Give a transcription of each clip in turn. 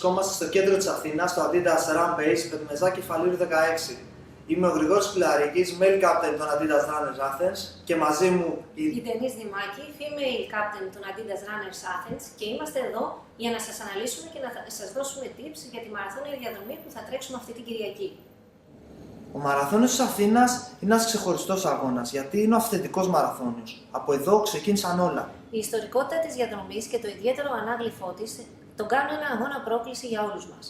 Βρισκόμαστε στο κέντρο της Αθήνας, στο Adidas Run Base, Πετμεζά Κεφαλήρου 16. Είμαι ο Γρηγόρης Πιλαρίκης, Male Captain των Adidas Runners Athens και μαζί μου η Ντενής Δημάκη, Female Captain των Adidas Runners Athens και είμαστε εδώ για να σας αναλύσουμε και να σας δώσουμε tips για τη μαραθώνια διαδρομή που θα τρέξουμε αυτή την Κυριακή. Ο Μαραθώνιος της Αθήνας είναι ένας ξεχωριστός αγώνας, γιατί είναι ο αυθεντικός μαραθώνιος. Από εδώ ξεκίνησαν όλα. Η ιστορικότητα της διαδρομής και το ιδιαίτερο ανάγλυφό της τον κάνουν ένα αγώνα πρόκληση για όλους μας.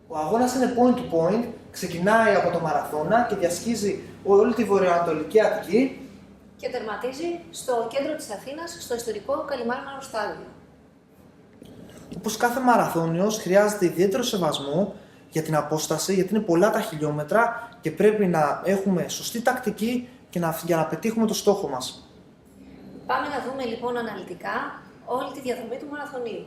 Ο αγώνας είναι point to point, ξεκινάει από το Μαραθώνα και διασχίζει όλη τη βορειοανατολική Αττική Και τερματίζει στο κέντρο της Αθήνας, στο ιστορικό Καλιμάρμαρο στάδιο. Όπως κάθε μαραθώνιος, χρειάζεται ιδιαίτερο σεβασμό για την απόσταση, γιατί είναι πολλά τα χιλιόμετρα και πρέπει να έχουμε σωστή τακτική για να πετύχουμε το στόχο μας. Πάμε να δούμε λοιπόν αναλυτικά όλη τη διαδρομή του μαραθωνίου.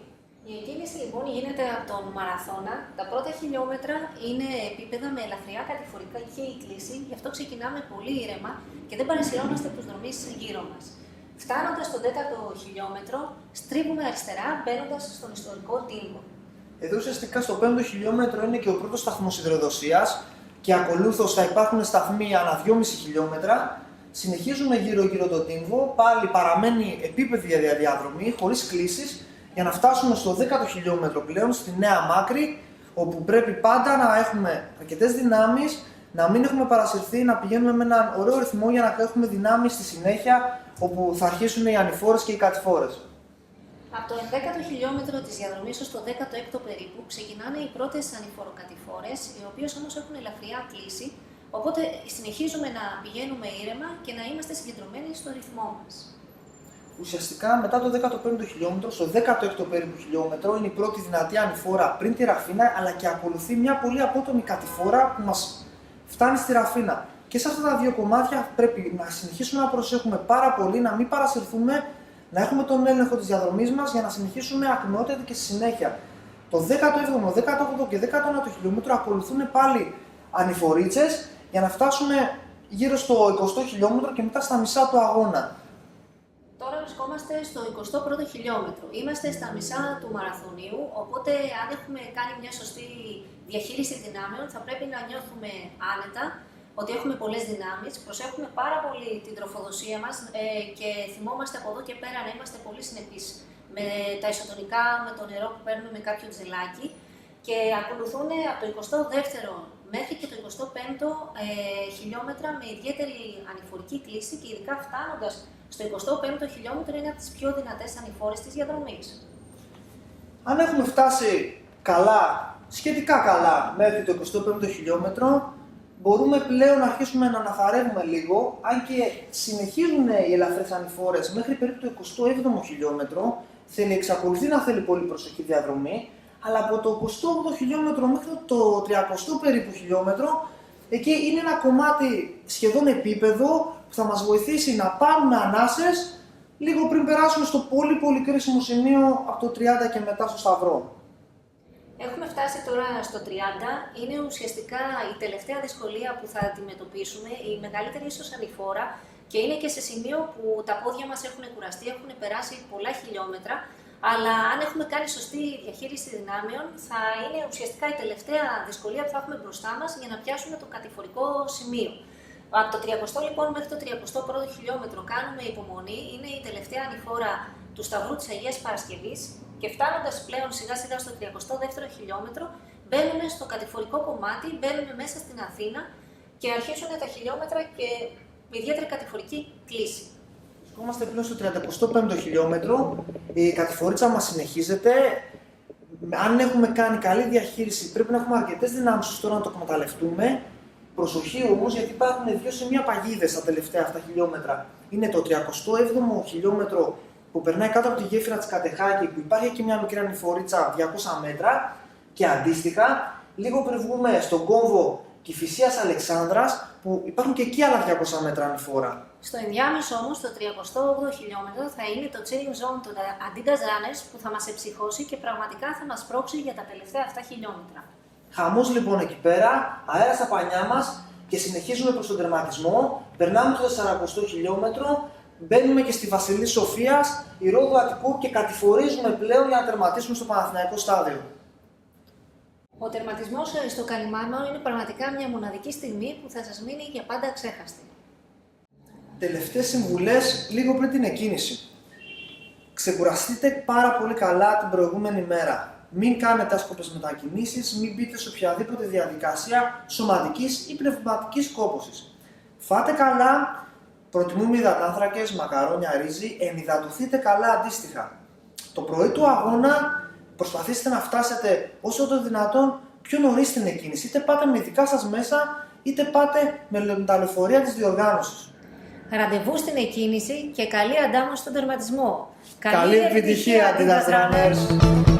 Η εκκίνηση λοιπόν γίνεται από τον Μαραθώνα. Τα πρώτα χιλιόμετρα είναι επίπεδα με ελαφριά κατηφορική κλίση, γι' αυτό ξεκινάμε πολύ ήρεμα και δεν παρασυρώμαστε από τους δρομείς γύρω μας. Φτάνοντας στον 4ο χιλιόμετρο, στρίβουμε αριστερά μπαίνοντας στον ιστορικό τύμβο. Εδώ ουσιαστικά στο 5ο χιλιόμετρο είναι και ο πρώτος σταθμός υδροδοσίας και ακολούθως θα υπάρχουν σταθμοί ανά 2,5 χιλιόμετρα. Συνεχίζουμε γύρω-γύρω τον τύμβο, πάλι παραμένει επίπεδη διαδρομή, χωρίς κλίσεις, για να φτάσουμε στο 10ο χιλιόμετρο πλέον, στη Νέα Μάκρη, όπου πρέπει πάντα να έχουμε αρκετές δυνάμεις, να μην έχουμε παρασυρθεί, να πηγαίνουμε με έναν ωραίο ρυθμό για να έχουμε δυνάμεις στη συνέχεια, όπου θα αρχίσουν οι ανηφόρες και οι κατηφόρες. Από το 11ο χιλιόμετρο της διαδρομής ως το 16ο περίπου ξεκινάνε οι πρώτες ανηφοροκατηφόρες, οι οποίες όμως έχουν ελαφριά κλίση, οπότε συνεχίζουμε να πηγαίνουμε ήρεμα και να είμαστε συγκεντρωμένοι στο ρυθμό μας. Ουσιαστικά μετά το 15ο χιλιόμετρο, στο 16ο περίπου χιλιόμετρο, είναι η πρώτη δυνατή ανηφόρα πριν τη Ραφίνα, αλλά και ακολουθεί μια πολύ απότομη κατηφόρα που μας φτάνει στη Ραφίνα. Και σε αυτά τα δύο κομμάτια πρέπει να συνεχίσουμε να προσέχουμε πάρα πολύ, να μην παρασυρθούμε, να έχουμε τον έλεγχο της διαδρομής μας για να συνεχίσουμε ακμεότητα και στη συνέχεια. Το 17ο, 18ο και 19ο χιλιόμετρο ακολουθούν πάλι ανηφορίτσες για να φτάσουμε γύρω στο 20ο χιλιόμετρο και μετά στα μισά του αγώνα. Τώρα βρισκόμαστε στο 21ο χιλιόμετρο. Είμαστε στα μισά του μαραθωνίου, οπότε αν έχουμε κάνει μια σωστή διαχείριση δυνάμεων θα πρέπει να νιώθουμε άνετα, ότι έχουμε πολλές δυνάμεις, προσέχουμε πάρα πολύ την τροφοδοσία μας και θυμόμαστε από εδώ και πέρα να είμαστε πολύ συνεπείς με τα ισοτονικά, με το νερό που παίρνουμε με κάποιο τζελάκι και ακολουθούν από το 22ο μέχρι και το 25ο χιλιόμετρα με ιδιαίτερη ανηφορική κλίση και ειδικά φτάνοντας στο 25ο χιλιόμετρο είναι από τις πιο δυνατές ανηφόρες της διαδρομής. Αν έχουμε φτάσει καλά, σχετικά καλά, μέχρι το 25ο χιλιόμετρο, μπορούμε πλέον να αρχίσουμε να αναθαρρεύουμε λίγο, αν και συνεχίζουν οι ελαφρές ανηφόρες μέχρι περίπου το 27ο χιλιόμετρο, εξακολουθεί να θέλει πολύ προσοχή διαδρομή, αλλά από το 28ο χιλιόμετρο μέχρι το 30ο περίπου χιλιόμετρο, εκεί είναι ένα κομμάτι σχεδόν επίπεδο που θα μας βοηθήσει να πάρουμε ανάσες λίγο πριν περάσουμε στο πολύ κρίσιμο σημείο από το 30 και μετά στο Σταυρό. Έχουμε φτάσει τώρα στο 30, είναι ουσιαστικά η τελευταία δυσκολία που θα αντιμετωπίσουμε, η μεγαλύτερη ίσως ανηφόρα και είναι και σε σημείο που τα πόδια μας έχουν κουραστεί, έχουν περάσει πολλά χιλιόμετρα, αλλά αν έχουμε κάνει σωστή διαχείριση δυνάμεων θα είναι ουσιαστικά η τελευταία δυσκολία που θα έχουμε μπροστά μας για να πιάσουμε το κατηφορικό σημείο. Από το 30 λοιπόν μέχρι το 31ο χιλιόμετρο κάνουμε υπομονή, είναι η τελευταία ανηφόρα του Σταυρού της Αγίας Παρασκευής και φτάνοντας πλέον σιγά σιγά στο 32ο χιλιόμετρο μπαίνουμε στο κατηφορικό κομμάτι, μπαίνουμε μέσα στην Αθήνα και αρχίζουν τα χιλιόμετρα και με ιδιαίτερη κατηφορική κλίση. Βρισκόμαστε πλέον στο 35ο χιλιόμετρο, η κατηφορίτσα μας συνεχίζεται. Αν έχουμε κάνει καλή διαχείριση πρέπει να έχουμε αρκετές δυνάμεις τώρα να το εκμεταλλευτούμε. Προσοχή όμως, γιατί υπάρχουν δύο σημεία παγίδες στα τελευταία αυτά χιλιόμετρα. Είναι το 37ο χιλιόμετρο που περνάει κάτω από τη γέφυρα της Κατεχάκη, που υπάρχει και μια μικρή ανηφορίτσα 200 μέτρα και αντίστοιχα, λίγο πριν βγούμε στον κόμβο Κηφισίας Αλεξάνδρας, που υπάρχουν και εκεί άλλα 200 μέτρα ανηφόρα. Στο ενδιάμεσο όμως, το 38ο χιλιόμετρο θα είναι το chilling zone των Adidas Runners που θα μας εψυχώσει και πραγματικά θα μας πρόξει για τα τελευταία αυτά χιλιόμετρα. Χαμός λοιπόν εκεί πέρα, αέρα στα πανιά μας και συνεχίζουμε προς τον τερματισμό. Περνάμε το 40ο χιλιόμετρο, μπαίνουμε και στη Βασιλής Σοφίας, η Ρόδου Αττικού και κατηφορίζουμε πλέον για να τερματίσουμε στο Παναθηναϊκό στάδιο. Ο τερματισμός στο Καλιμάνο είναι πραγματικά μια μοναδική στιγμή που θα σας μείνει για πάντα ξέχαστη. Τελευταίες συμβουλές λίγο πριν την εκκίνηση. Ξεκουραστείτε πάρα πολύ καλά την προηγούμενη μέρα. Μην κάνετε άσκοπες μετακινήσεις, μην μπείτε σε οποιαδήποτε διαδικασία σωματικής ή πνευματικής κόπωσης. Φάτε καλά, προτιμούμε υδατάνθρακες, μακαρόνια, ρύζι, ενυδατωθείτε καλά αντίστοιχα. Το πρωί του αγώνα προσπαθήστε να φτάσετε όσο το δυνατόν πιο νωρίς στην εκκίνηση. Είτε πάτε με δικά σας μέσα, είτε πάτε με τα λεωφορεία της διοργάνωσης. Ραντεβού στην εκκίνηση και καλή αντάμωση στον τερματισμό. Καλή επιτυχία, Adidas Runners!